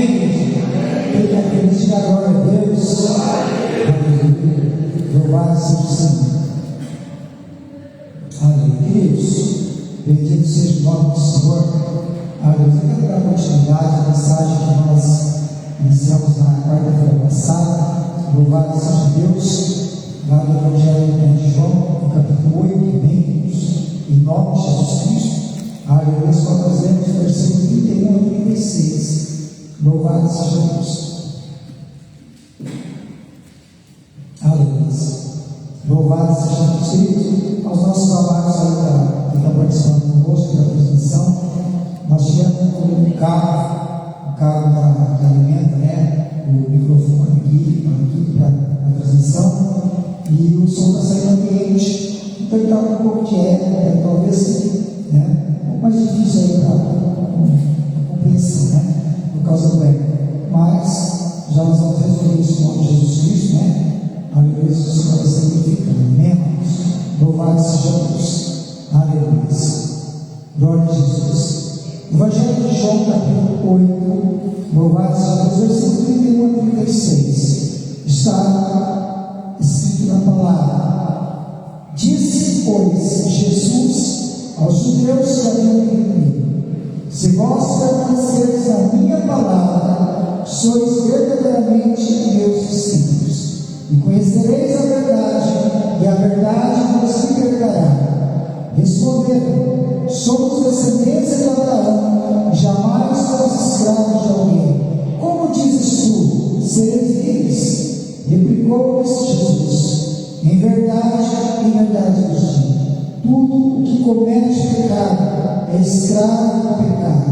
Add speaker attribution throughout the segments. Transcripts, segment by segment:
Speaker 1: igreja? Quem está feliz, diga glória a Deus. Aleluia. Louvado seja o Senhor. Aleluia. Queridos, bendito seja o nome do Senhor. Aleluia. Eu quero dar continuidade à mensagem que nós iniciamos na quarta-feira passada. Louvado seja Deus. Lá no Evangelho de João, no capítulo 8, em nome de Jesus Cristo. Aleluia. Nós lemos o versículo 31 a 36. Louvado seja Deus. Aleluia. Louvado seja Deus. Queridos, aos nossos amados aí que estão participando conosco da transmissão, nós tivemos um carro que alimenta, o microfone aqui para a transmissão, e o som está saindo ambiente, então ele está com um pouco de eco, talvez um pouco mais difícil aí para a compreensão, por causa do eco, mas já nós vamos resolver isso em nome de Jesus Cristo, aleluia, o Senhor vai significando, amém? Louvado seja Deus, aleluia, glória a Jesus. Evangelho de João, capítulo 8, louvado seja Deus, versículo 31 a 36, está escrito na palavra: disse, pois, Jesus aos judeus que haviam crido: se vós permanecereis na minha palavra, sois verdadeiramente meus discípulos, e conhecereis a verdade, e a verdade vos libertará. Responderam: somos descendência de Abraão, e jamais somos escravos de alguém. Como dizes tu, sereis livres? Replicou-lhes Jesus: em verdade vos digo, tudo o que comete pecado é escravo do pecado.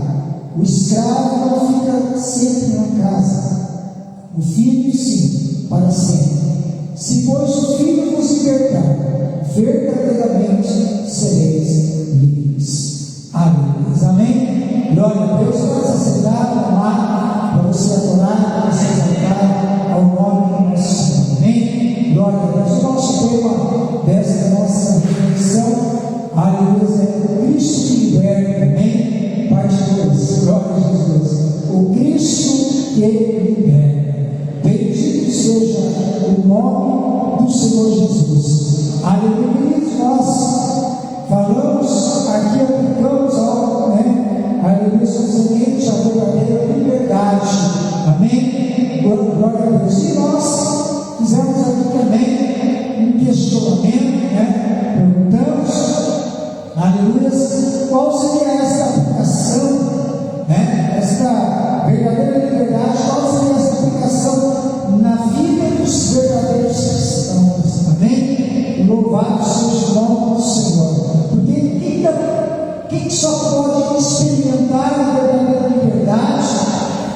Speaker 1: O escravo não fica sempre na casa, o filho sim, para sempre. Se pois o filho vos libertar, verdadeiramente sereis livres. Aleluia. Amém? Glória a Deus. Pode ser sentado, amado, para você adorar, para você exaltar ao nome do nosso Senhor. Amém? Glória a Deus. O nosso tema dessa nossa reflexão, aleluia, é o Cristo que liberta. Amém? Parte 2. Glória a Jesus. O Cristo que liberta. Bendito seja o nome do Senhor Jesus. Aleluia. Nós falamos aqui, aplicamos algo, aleluia, somente a verdadeira liberdade. Amém? Glória a Deus. E nós fizemos aqui também um questionamento, perguntamos, aleluia, qual seria essa aplicação, esta verdadeira liberdade, qual seria essa aplicação na vida dos verdadeiros cristãos. Amém? Louvado seja o nome do Senhor. Porque quem só pode experimentar a verdadeira liberdade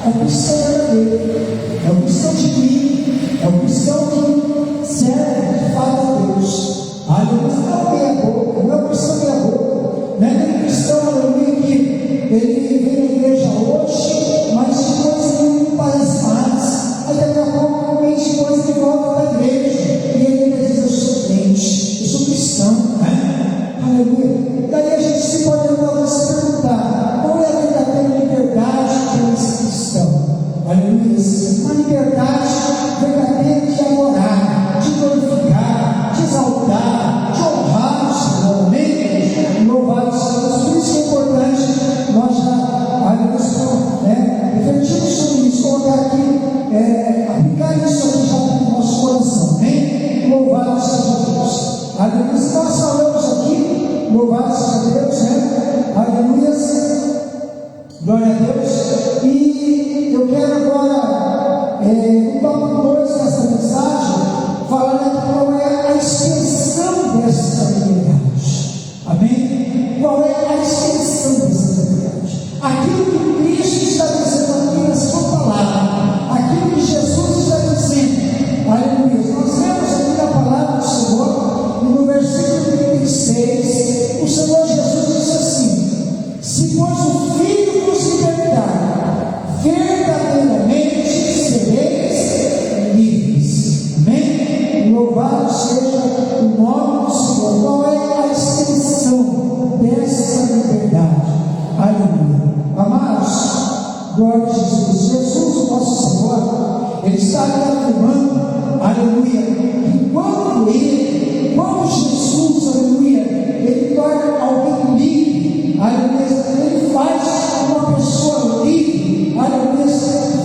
Speaker 1: é o cristão verdadeiro, é o cristão genuíno, é o cristão que serve de fato a Deus. Aleluia. Não é meia boca, não é o cristão meia boca, não é aquele cristão, aleluia, que ele vem na igreja hoje, mas depois ele não parece mais. Aí daqui a pouco, um mês depois, ele volta para a igreja e ele diz: eu sou crente, eu sou cristão, aleluia. Daí a gente se pode talvez se perguntar: qual é a verdadeira liberdade para esse cristão? Aleluia. Uma liberdade verdadeira de adorar, de glorificar, de exaltar, de honrar o Senhor. Amém? Louvado seja Deus. Por isso que é importante nós já, refletirmos sobre isso, colocar aqui, aplicar isso aqui já no nosso coração. Amém? Louvado seja Deus. Aleluia. Nós falamos aqui, louvado seja Deus, aleluia, glória a Deus. E eu quero agora, no tópico 2 dessa mensagem, falar aqui qual é a extensão dessa liberdade. Amém? Qual é a extensão dessa liberdade? Aquilo que Cristo está dizendo aqui na sua palavra, aquilo que Jesus está dizendo, aleluia. Nós vemos aqui na palavra do Senhor, e no versículo 36, o Senhor Jesus disse assim: se pois o Filho vos libertar, verdadeiramente sereis livres. Amém? Louvado seja o nome do Senhor. Qual é a extensão dessa liberdade? Aleluia. Amados, Glória a Jesus. Jesus, o nosso Senhor, Ele está afirmando, aleluia, que quando Jesus, aleluia, Ele torna alguém livre, aleluia, Ele faz uma pessoa livre, aleluia,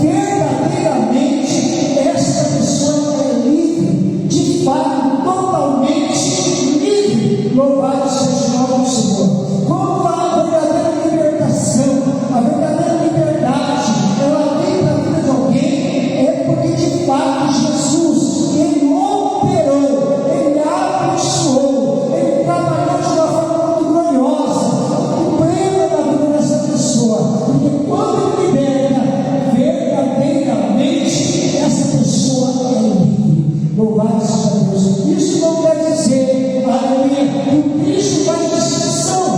Speaker 1: verdadeiramente, essa pessoa é livre, de fato, totalmente livre. Louvado seja o nome do Senhor. Como a verdadeira libertação, a verdadeira liberdade, ela vem para a vida de alguém, é porque de fato Jesus, Ele operou, Ele abençoou, Ele trabalhou de uma forma muito gloriosa, muito plena na vida dessa pessoa, porque quando Ele liberta, verdadeiramente, essa pessoa é livre. Louvado seja Deus. Isso não quer dizer, aleluia, que o Cristo faz distinção.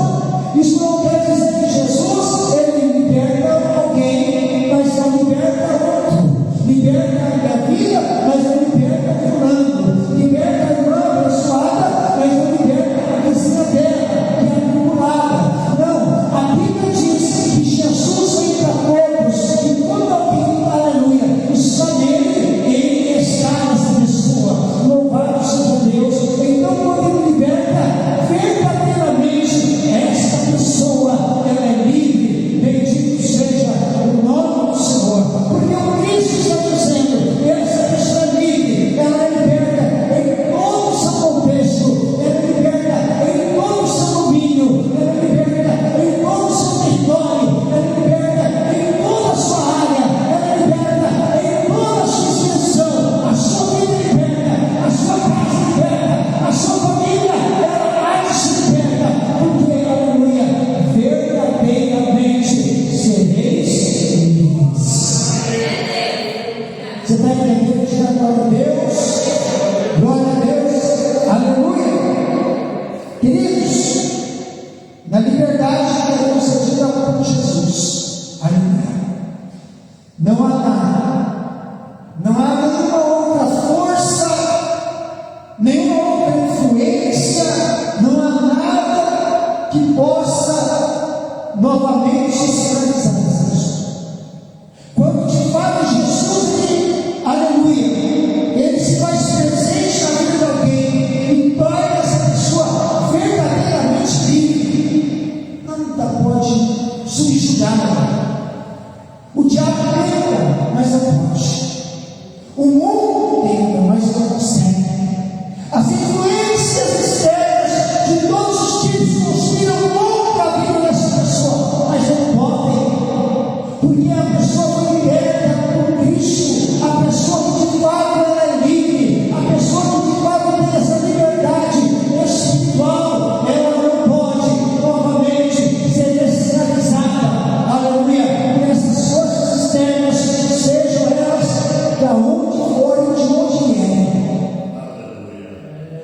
Speaker 1: Isso não quer dizer que Jesus, Ele liberta alguém, mas não liberta outro. Liberta a minha vida, mas não liberta fulano. Liberta a irmã abençoada, mas não liberta a vizinha dela, que é acumulada. Não, a Bíblia diz que Jesus vem para todos, e quando alguém, aleluia, está nele, Ele está nessa pessoa. Louvado seja Deus. Então, quando Ele liberta, verdadeiramente, essa pessoa, ela é livre. Bendito seja o nome do Senhor. Porque o Cristo está dizendo, essa pessoa é livre, ela é liberta em todo o seu contexto, ela é liberta em todo o seu domínio, ela é liberta em todo o seu território, ela é liberta em toda a sua área, ela é liberta em toda a sua extensão. A sua vida é liberta, a sua casa é liberta, a sua família, ela há de se liberta, porque, aleluia, verdadeiramente sereis livres. Você está entendendo? Diga glória a Deus, glória a Deus, aleluia. Queridos, na liberdade que é concedida por Jesus, aleluia, não há nada, não há nenhuma outra força, nenhuma outra influência, não há nada que possa novamente escravizar essa pessoa. Quando de fato Jesus, Ele, aleluia, Ele se faz presente na vida de alguém e torna essa pessoa verdadeiramente livre, nada pode subjugá-la. O diabo tenta, mas não pode. O mundo tenta, mas não consegue. As influências externas de todos os tipos conspiram contra a vida dessa pessoa, mas não podem, porque a pessoa foi liberta por Cristo, a pessoa que de fato ela é livre, a pessoa que de fato tem essa liberdade espiritual, ela não pode novamente ser escravizada, aleluia, por essas forças externas, sejam elas da onde for e de onde vierem.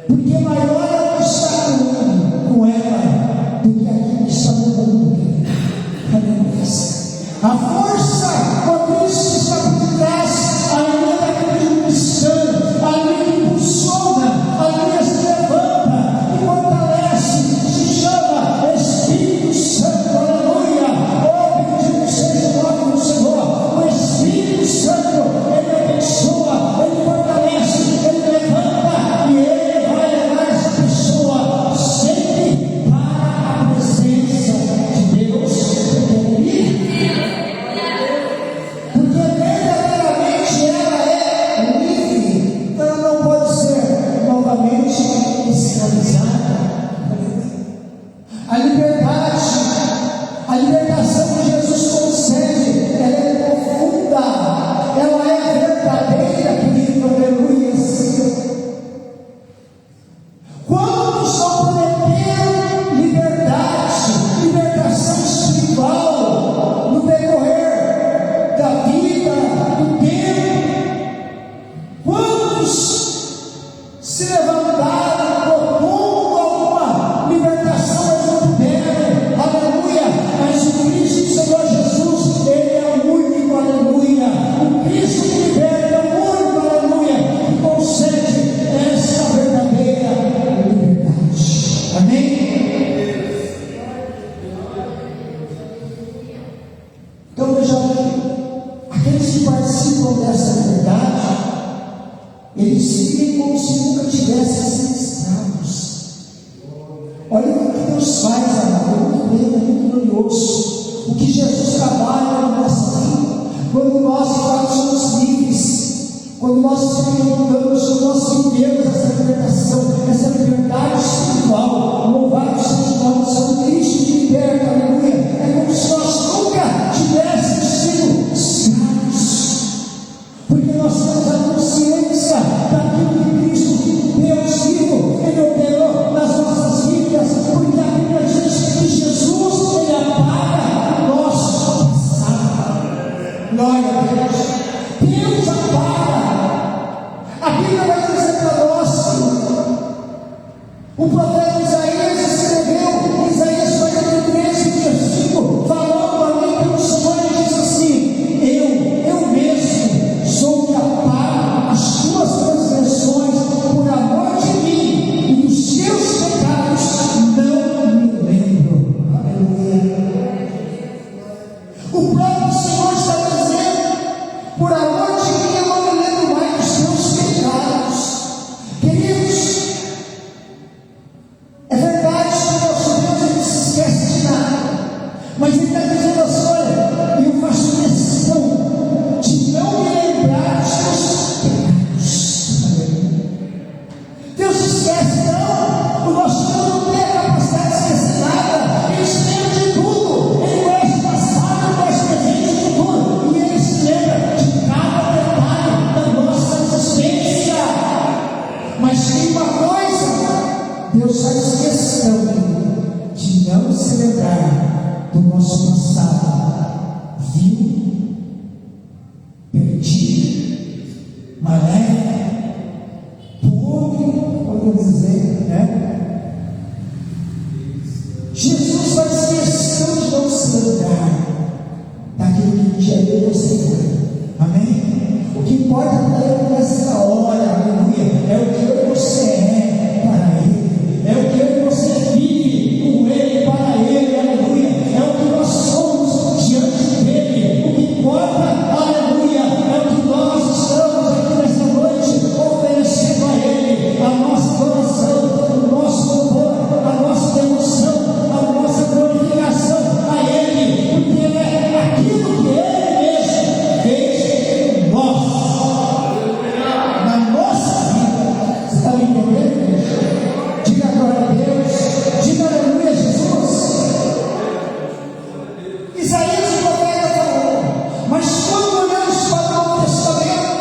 Speaker 1: Porque maior é o que está com ela do que aquilo que está no mundo. Aleluia. A força, quando Cristo está por trás, aleluia, daquele cristão, aleluia, que impulsiona, aleluia, se levanta e fortalece, se chama Espírito Santo, aleluia. Oh, bendito seja o nome do Senhor. O Espírito Santo, Ele abençoa, Ele fortalece, Ele levanta e Ele vai levar essa pessoa sempre para a presença de Deus, porque Ele é livre. Porque verdadeiramente ela é livre, então ela não pode ser novamente escravizada. A liberdade, a libertação que Jesus concede, ela é profunda, ela é verdadeira, querido, aleluia. Quantos vão poder ter liberdade, libertação espiritual no decorrer da vida, do tempo? Quantos se levantaram propondo alguma libertação, mas não puderam, aleluia? Mas o Cristo, o Senhor Jesus, Ele é o único, aleluia. O Cristo que liberta é o único, aleluia, que concede essa verdadeira liberdade. Amém? Então veja bem, eles vivem como se nunca tivessem sido escravos. Olha o que Deus faz, amado, é muito bem, é muito glorioso. O que Jesus trabalha na nossa vida, quando nós de fato somos livres, quando nós experimentamos, quando nós vivemos essa libertação, essa liberdade espiritual. Louvado seja o nome do Senhor, Cristo te liberta, aleluia. É como se nós nunca tivéssemos sido escravos, porque nós temos a consciência daquilo que Cristo, Deus vivo, Ele operou nas nossas vidas, porque a Bíblia diz que Jesus, Ele apaga o nosso passado. Glória a Deus. Deus apaga. A Bíblia vai dizer para nós, o profeta Isaías escreveu, Isaías 43, versículo, falando a mim pelo Senhor, e diz assim: eu mesmo sou o que apago as tuas transgressões por amor de mim, e dos teus pecados não me lembro. Aleluia. O próprio Senhor está dizendo: por amor de mim eu não me lembro mais dos teus pecados. Queridos, é verdade que o nosso Deus ele se esquece de nada, mas Ele está dizendo assim: olha, eu faço questão de não me lembrar dos teus pecados. Deus se esquece, não. O nosso Deus não tem a capacidade de esquecer nada. Ele se lembra de tudo. Ele conhece o passado, conhece o presente e o futuro, e Ele se lembra de cada detalhe da nossa existência. Mas tem uma coisa: Deus faz questão de não se lembrar do nosso passado vil, perdido, maléfico, podre, podemos dizer, né? Jesus faz questão de não se lembrar daquilo que um dia Ele você. Amém? O que importa para Ele nessa hora, aleluia, é o que você é para Ele, é o que você vive com Ele, para Ele, aleluia, é o que nós somos diante dEle. O que importa, aleluia, é o que nós estamos aqui nessa noite oferecendo a Ele, a nossa adoração, o nosso louvor, a nossa devoção, a nossa glorificação a Ele, porque é aquilo que Ele mesmo fez em nós, na nossa vida. Você está me entendendo? Diga glória a Deus, diga aleluia a Jesus. Isaías o profeta falou, mas quando olhamos para o Novo Testamento,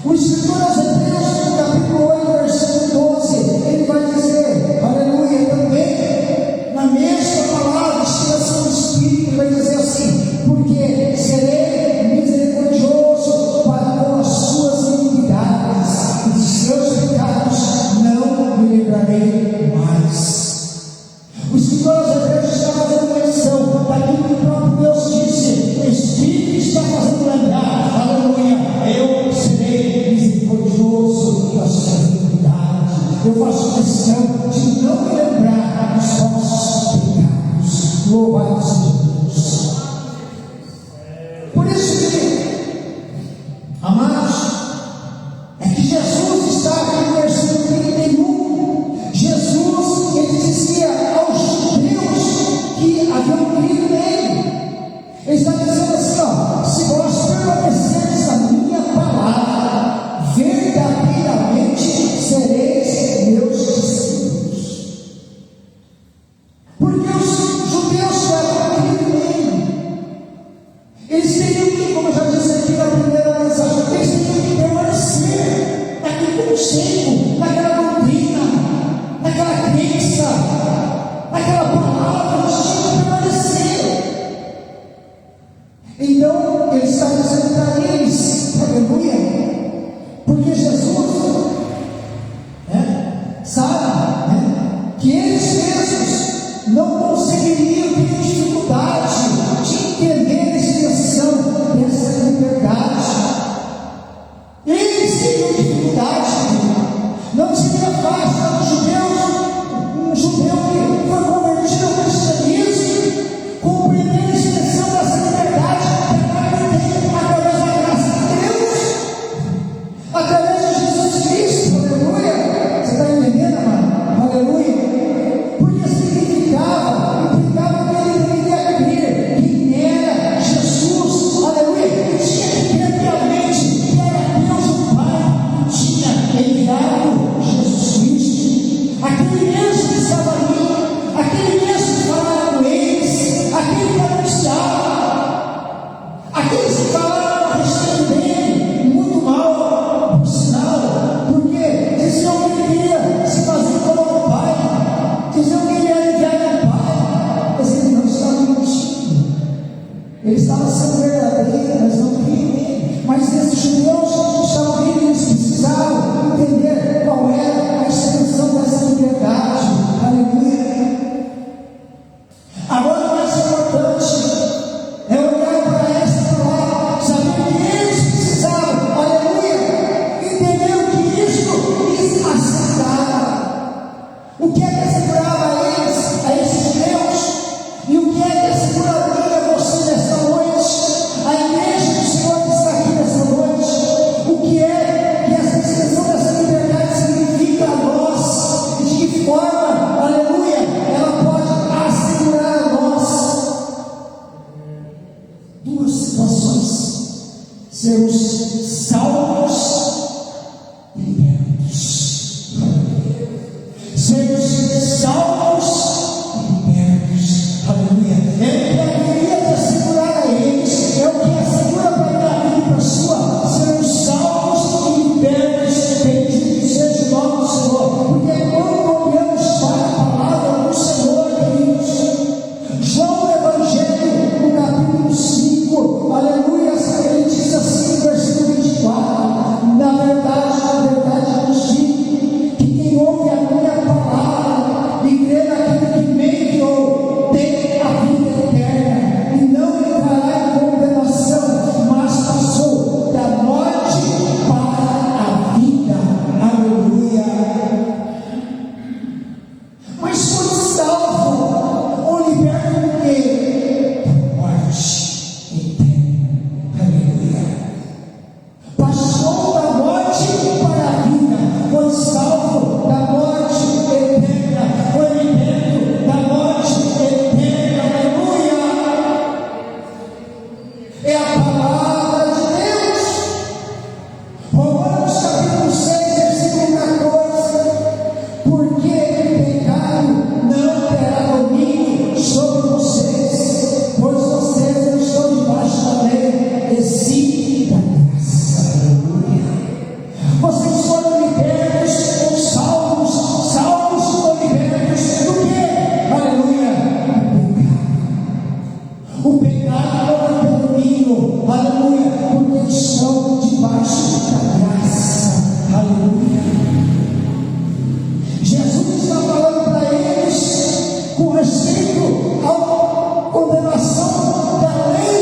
Speaker 1: o escritor aos Hebreus, no capítulo 8, versículo 12, ele vai dizer, aleluia, também, na mesma palavra, inspiração do Espírito, ele vai dizer assim: porque serei misericordioso para com as suas iniquidades, e de seus pecados não me livrarei mais. O escritor aos Hebreus está fazendo menção daquilo que o próprio Deus disse, o Espírito está fazendo lembrar, aleluia, eu serei misericordioso com as suas iniquidades. Eu faço questão de não me lembrar dos vossos pecados. Louvado seja Deus. Por isso que, amados, é que Jesus está aqui no versículo 31. Jesus, ele dizia aos judeus que haviam crido nele, ele está dizendo assim: ó, se vós permanecerdes na minha palavra, verdadeiramente sereis meus discípulos. Porque os judeus que haviam crido nele, eles teriam que, como eu já disse aqui na primeira mensagem, eles teriam que permanecer naquele conceito, naquela doutrina, naquela crença, naquela palavra, eles tinham que permanecer. Então, ele está dizendo para eles, aleluia, porque Jesus, sabe, que eles mesmos não conseguiriam ter dificuldade de entender a expressão dessa liberdade. Eles teriam dificuldade, não seria fácil para os judeus, um judeu que foi convertido ao cristianismo, compreender a expressão dessa liberdade. que falaram a respeito dele muito mal, por sinal, porque diziam que ele queria se fazer como o pai, diziam que ele era enviado do pai, mas ele não estava mentindo, ele estava sendo verdadeiro, mas não queria ele. Mas esses judeus estavam vendo, eles precisavam entender qual era a extensão dessa liberdade. Aleluia. Agora, o mais importante é olhar para essa palavra, saber que eles precisavam, aleluia, entender o que isso lhes assegurava. O que é que assegurava a eles, a esses judeus? E o que é que assegura a mim, a você nesta noite? A igreja do Senhor que está aqui nesta noite. O que é que essa extensão dessa liberdade significa a nós? E de que forma, aleluia, ela pode assegurar a nós? Duas situações: sermos salvos e libertos. Sermos salvos e libertos. Aleluia. É o que haveria de assegurar a eles, é o que assegura para a vida e para a sua. Sermos salvos e libertos. Bendito seja o nome do Senhor. Porque quando olhamos para a palavra do Senhor, queridos, João Evangelho, no capítulo 5, aleluia, ele diz assim, versículo 24: na verdade, nos digo que quem ouve a minha palavra e crê naquele que me enviou tem a vida eterna e não entrará em condenação, mas passou da morte para a vida. Aleluia. Mas foi salvo ou liberto do quê? Da morte eterna. Aleluia. Passou da morte para a vida, foi salvo da morte eterna, foi liberto da morte eterna. Aleluia. É a palavra de Deus. Romanos capítulo 6, versículo 14: porque o pecado não terá domínio sobre vocês, pois vocês não estão debaixo da lei, e sim da graça. Aleluia. Vocês foram libertos ou salvos ou libertos do quê? Aleluia. O pecado não tem domínio, aleluia, porque estão debaixo da graça. Aleluia. Jesus está falando para eles com respeito à condenação da lei.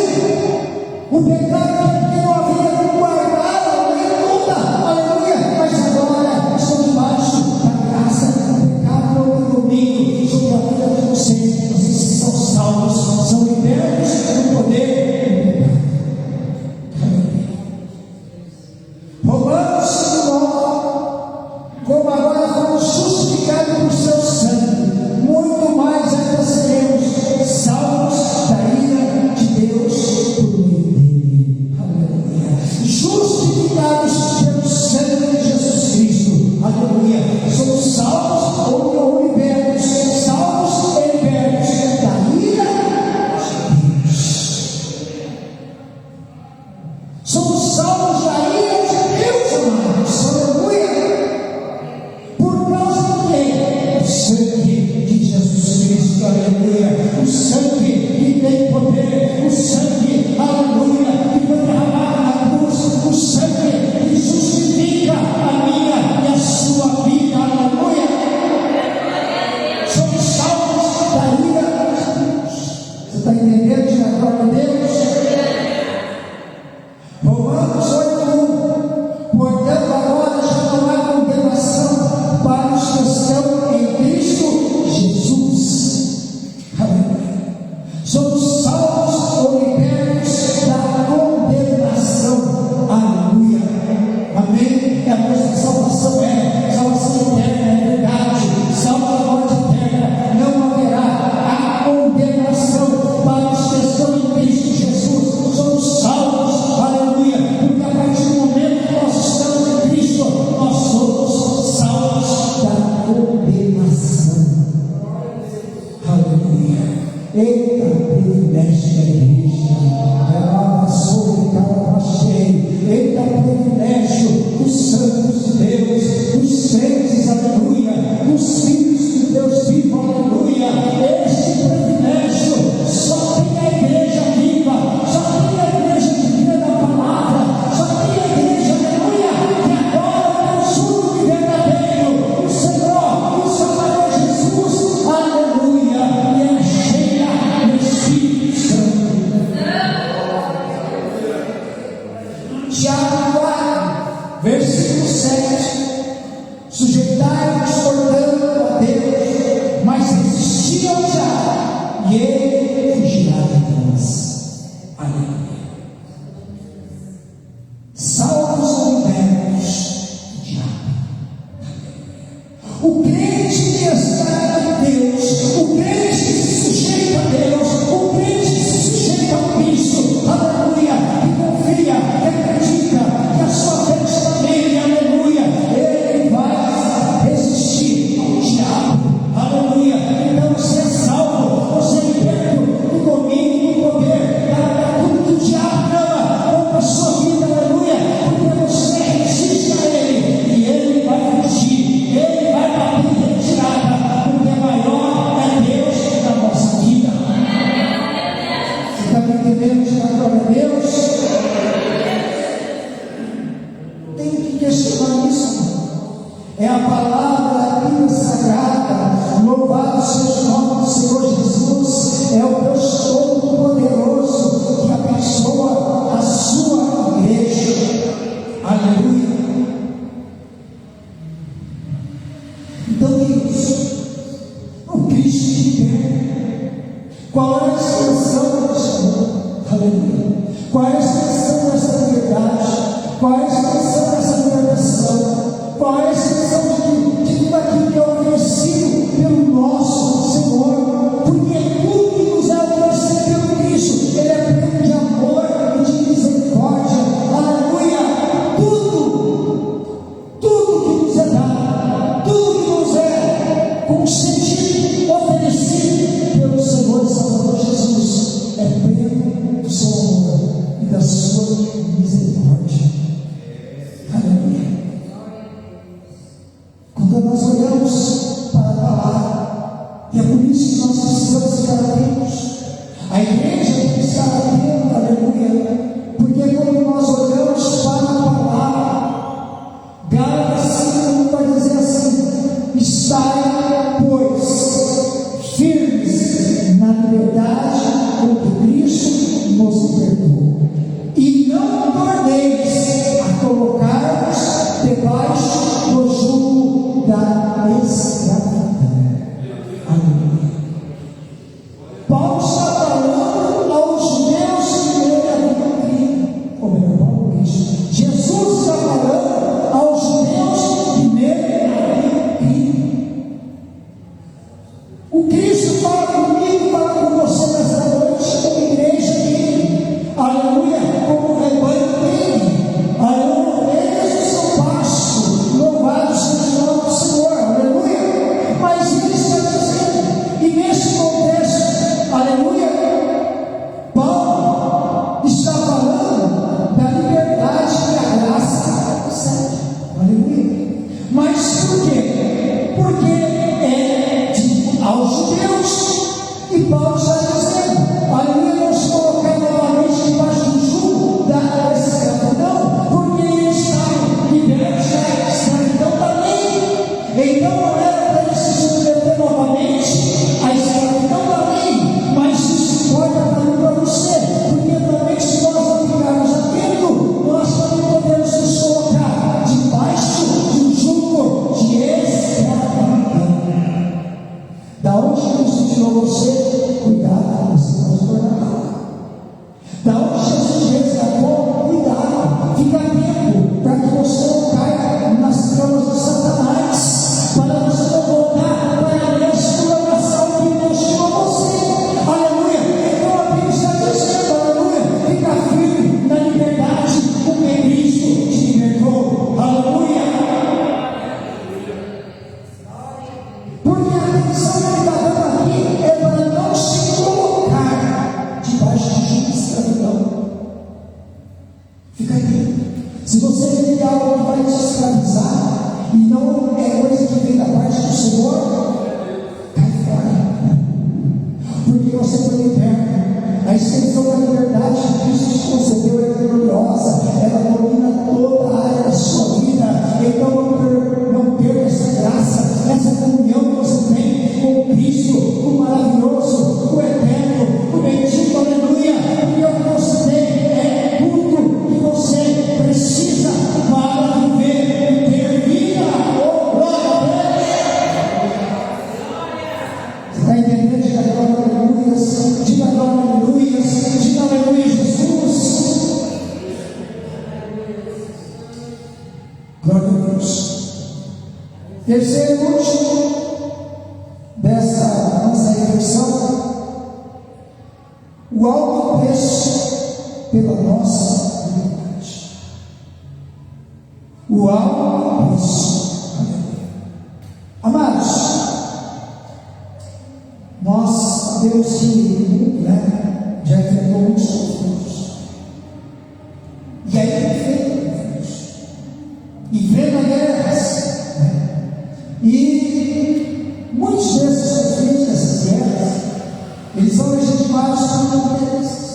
Speaker 1: O pecado que não havia como guardar a lei toda, aleluia, mas agora estão debaixo da graça. O pecado não tem domínio sobre a vida de vocês. Vocês são salvos, são libertos do poder do pecado. entendendo? Diga glória a Deus. Tem que questionar isso. É a palavra aqui sagrada. Louvado seja o nome do Senhor Jesus. É o Deus Todo-Poderoso que abençoa a sua igreja. Aleluia. Então, Deus, o Cristo de pé. Qual é a extensão desse amor? Aleluia. Qual é a extensão dessa verdade? Qual é a extensão dessa libertação? Qual é a extensão de tudo aquilo que é oferecido pelo nosso Senhor? Porque tudo que nos é oferecido pelo Cristo, Ele é pleno de amor e de misericórdia. Aleluia! Tudo que nos é dado, tudo que nos é concedido, oferecido pelo Senhor e Salvador Jesus, é pleno do seu amor e da sua misericórdia. Aleluia. Quando nós olhamos para a palavra, e é por isso que nós precisamos ficar atentos, a igreja tem que estar atenta, aleluia, porque quando nós olhamos para a palavra, Gálatas 5 vai dizer assim: estai, pois, firmes na liberdade com que Cristo nos libertou, e não torneis a colocar-vos debaixo do jugo da escravidão. Aleluia. Paulo está falando aos judeus que nele haviam crido. Ou melhor, Paulo diz, Jesus está falando aos judeus que nele haviam crido. O Cristo fala comigo, fala com você nesta noite, como igreja dele. Aleluia, como rebanho dele. Aleluia, ovelhas do seu pasto. Louvado seja o nome do Senhor. Aleluia. Mas ele está dizendo, e nesse contexto, aleluia, Paulo está falando da liberdade que a graça concede. Aleluia. Mas por quê? Porque é aos judeus. E Paulo está dizendo, aleluia, não se colocar novamente debaixo do jugo da escravidão, porque eles estavam libertos da escravidão da lei. Então não era para eles se submeter novamente à escravidão da lei, mas isso pode para mim para você, porque também se nós não ficarmos atentos, nós também podemos nos colocar debaixo de um jugo de escravidão. Da onde Jesus tirou você? Cuidado, você vai se tornar mal. Da onde Jesus resgatou? Cuidado, fica atento, para que você não caia nas camas de Satanás, para você não voltar para a mesma programação que Deus tirou você. Aleluia. Então a Bíblia está dizendo, aleluia, fica firme na liberdade com que Cristo te libertou. Aleluia. Porque a atenção que ele está dando aqui é para não se colocar debaixo de jugo de escravidão. Fica aí. Se você vive algo que vai te escravizar e não é coisa que vem da parte do Senhor, cai fora. Porque você foi liberto. A extensão da liberdade que Cristo te concedeu é gloriosa. Ela domina toda a área da sua vida. Então não perca essa graça, essa comunhão que você tem com o Cristo, o maravilhoso, o eterno, o bendito, aleluia. Porque o que você tem é tudo que você precisa para viver e ter vida. Oh, glória a Deus! Você está entendendo? Diga glória, aleluia. Diga glória, aleluia. Diga aleluia, Jesus. Glória a Deus. Terceiro e último dessa nossa reflexão, o alto preço pela nossa liberdade. O alto preço. Amados, nós sabemos que já enfrentou muitos conflitos. E aí enfrenta guerras. E muitos desses conflitos, dessas guerras, eles são legitimados por interesses.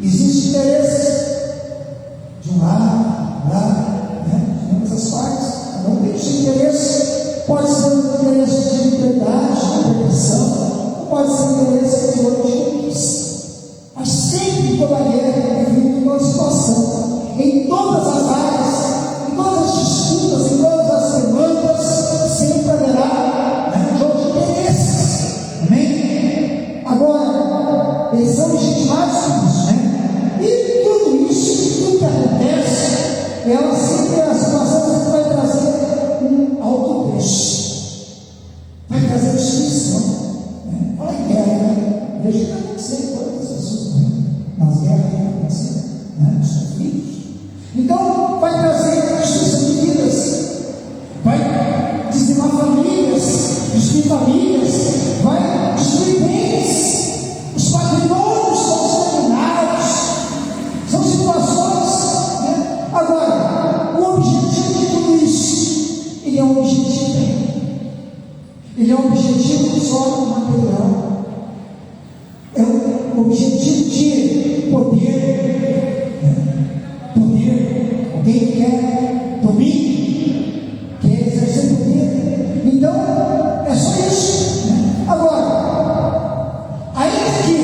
Speaker 1: Existe interesse de um lado, de ambas as partes, cada um tem o seu interesse. Pode ser um interesse de liberdade, de libertação, pode ser um interesse de conquista. Mas sempre em toda guerra é vindo uma situação, em todas as áreas, em todas as disputas, em todas as demandas, sempre haverá um jogo de interesses. Amém? Agora, eles são legitimados por isso, né? E tudo isso, tudo que acontece, ela sempre, a situação sempre vai trazer um alto preço, vai trazer destruição. Fala em guerra, né? Veja o que está acontecendo com as pessoas nas guerras que acontecem, nos conflitos. Então, vai trazer destruição de vidas, vai dizimar famílias, destruir famílias, vai destruir bens, os patrimônios são exterminados, são situações, né? Agora, o objetivo de tudo isso, ele é um objetivo, ele é um objetivo só material, é um objetivo de poder, alguém quer domínio, quer exercer poder, então é só isso, né? Agora, ainda que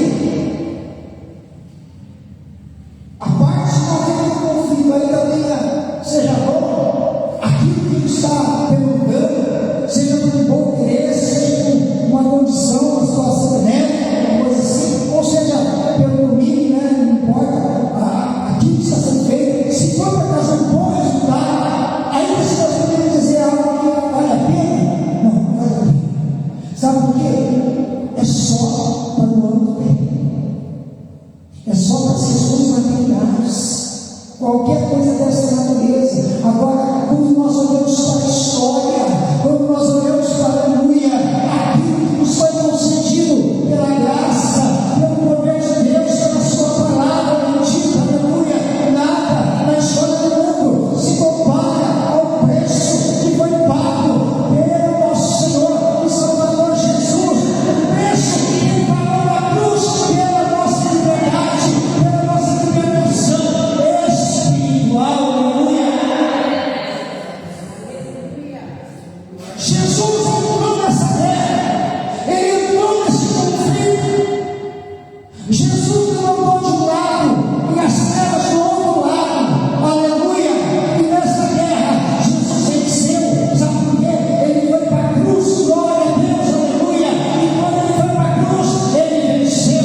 Speaker 1: a parte do conflito ainda tenha, seja bom, aquilo que está perguntando, seja por um bom interesse, seja por uma condição, uma situação benéfica, uma coisa assim, ou seja, pelo domínio, né? Não importa aquilo que está sendo feito, se for para trazer um bom resultado, ainda se nós podemos dizer algo que vale a pena? Não, não vale a pena. Sabe por quê? É só para o ano do bem, é só para as questões materiais, qualquer coisa dessa natureza. Agora, quando nós olhamos para a história, quando nós olhamos para, aleluia, aquilo que nos foi concedido pela graça, pelo poder de Deus, pela sua palavra bendita, aleluia, nada na história do mundo se compara ao preço que foi pago pelo nosso Senhor e Salvador Jesus, o preço que Ele pagou na cruz pela nossa liberdade, pela nossa libertação espiritual, aleluia. Jesus entrou nessa guerra, Ele entrou nesse conflito. Jesus levantou de um lado e as trevas do outro lado, aleluia. E nessa guerra, Jesus venceu. Sabe por quê? Ele foi para a cruz, glória a Deus, aleluia. E quando ele foi para a cruz, ele venceu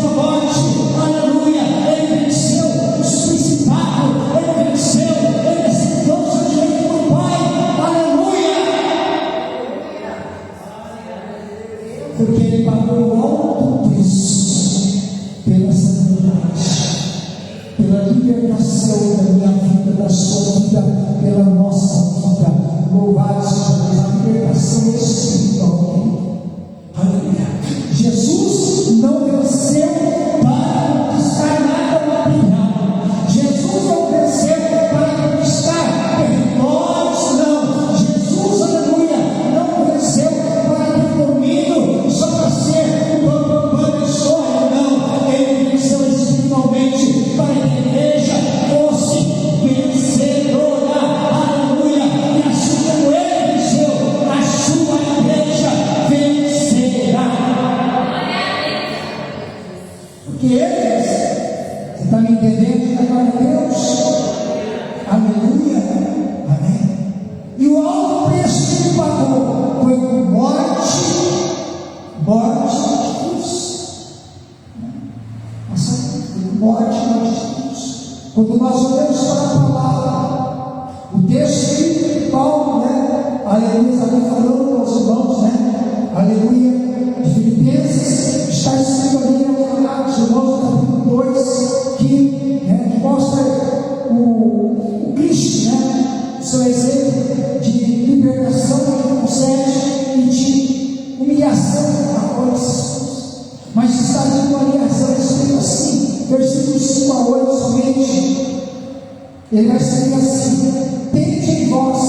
Speaker 1: a morte, aleluia. Ele venceu os principados, ele venceu, ele sentou-se à direita do Pai, aleluia. Porque ele pagou o alto preço pela santidade, pela libertação da minha vida, da sua vida, pela nossa vida. Louvado seja Deus, a libertação espiritual. Aleluia. Jesus não venceu para conquistar nada material. Jesus não venceu para conquistar territórios, não. Jesus, aleluia, não venceu para ter domínio, só para ser uma história, não. Ele venceu espiritualmente para que a igreja fosse vencedora, aleluia. E assim como ele venceu, a sua igreja vencerá. Porque eles, você está me entendendo? Agora Deus, aleluia, amém. E o alto preço que ele pagou foi por morte de cruz. Nossa, morte de cruz. Quando nós olhamos para a palavra, o texto que Paulo, né, aleluia, está falando aos irmãos, né, aleluia, de Filipenses, está escrito ali aos irmãos do capítulo 2, que mostra o Cristo, né, seu exemplo de libertação que ele concede e de humilhação a todos. Mas está dizendo ali a escrito assim, versículos 5 a 8 somente. Ele vai escrever assim: tende em vós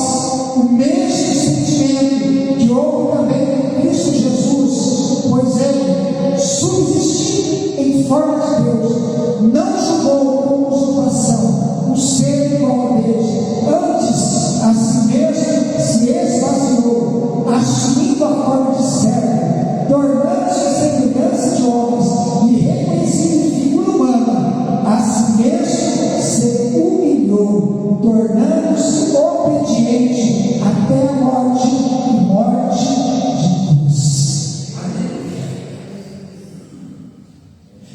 Speaker 1: o mesmo sentimento que houve também em Cristo Jesus, pois ele, subsistindo em forma de Deus, tornando-se obediente até a morte e morte de cruz.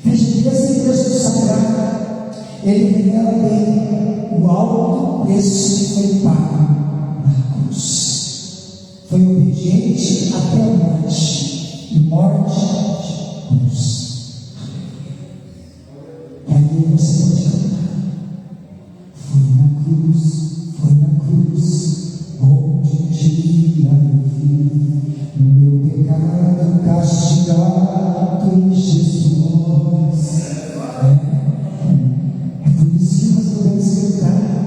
Speaker 1: Veja que esse texto sagrado, ele revela bem o alto preço que foi pago na cruz. Foi obediente até a morte e morte de cruz. E aí você pode cantar: foi na cruz, onde tira meu filho, no meu pecado castigado em Jesus. É por isso que nós podemos cantar,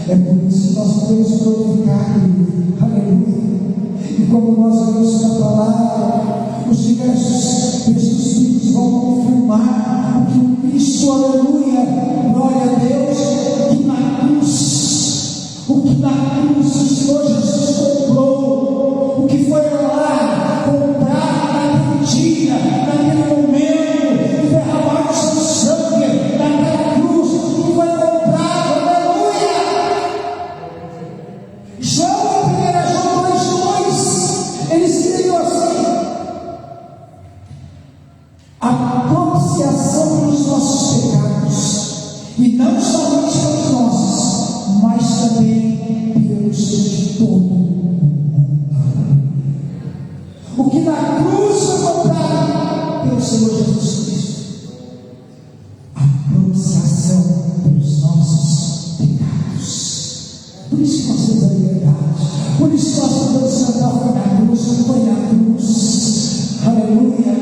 Speaker 1: é por isso que nós podemos glorificar Ele. Aleluia. E como nós vemos na palavra, os diversos textos bíblicos vão confirmar o que o Cristo, aleluia, glória a Deus, que na cruz, o que na cruz o Senhor Jesus comprou, o que foi lá comprado naquele dia, naquele momento, derramado o seu sangue naquela cruz, que foi comprado, aleluia. João, 1 João 2,2, ele escreveu assim: a propiciação pelos nossos pecados, e não somente pelos nossos, mas também pelos de todo o mundo. O que na cruz foi comprado pelo Senhor Jesus Cristo, a propiciação pelos nossos pecados. Por isso que nós temos a liberdade, por isso que nós podemos cantar: foi na cruz, foi na cruz, aleluia.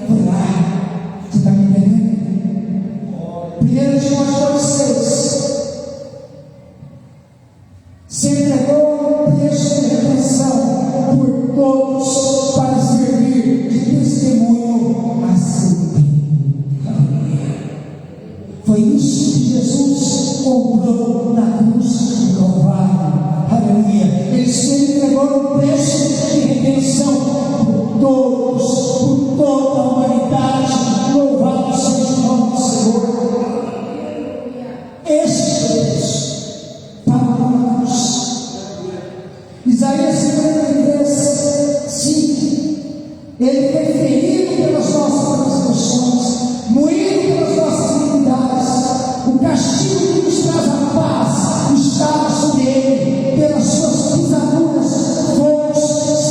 Speaker 1: Foi lá, você está me entendendo? 1 Timóteo 2,6: se entregou um preço de redenção por todos para servir de testemunho a seu tempo. Foi isso que Jesus comprou na cruz do Calvário. Aleluia. Ele se entregou um preço de redenção por todos, por toda a humanidade. Louvado seja o nome do Senhor. Este preço pagou na cruz. Isaías 53, 5: ele foi ferido pelas nossas transgressões, moído pelas nossas iniquidades, o castigo que nos traz a paz estava sobre ele, pelas suas pisaduras fomos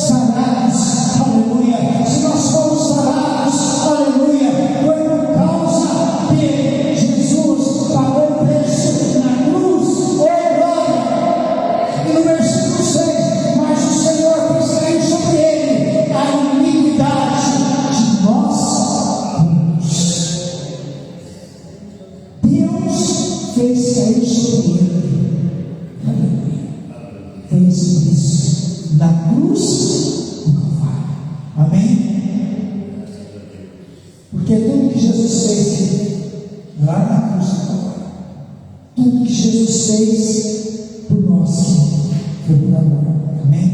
Speaker 1: sarados. Aleluia. Se nós fomos sarados, aleluia, foi por causa dele. Jesus pagou o preço na cruz. Oh glória. E no versículo 6: mas o Senhor fez cair sobre ele a iniquidade de nós todos. Deus fez cair sobre ele, aleluia, fez isso na cruz do Calvário. Amém? Porque tudo que Jesus fez lá na cruz do Calvário, tudo que Jesus fez por nós, foi por amor. Amém?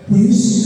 Speaker 1: Por isso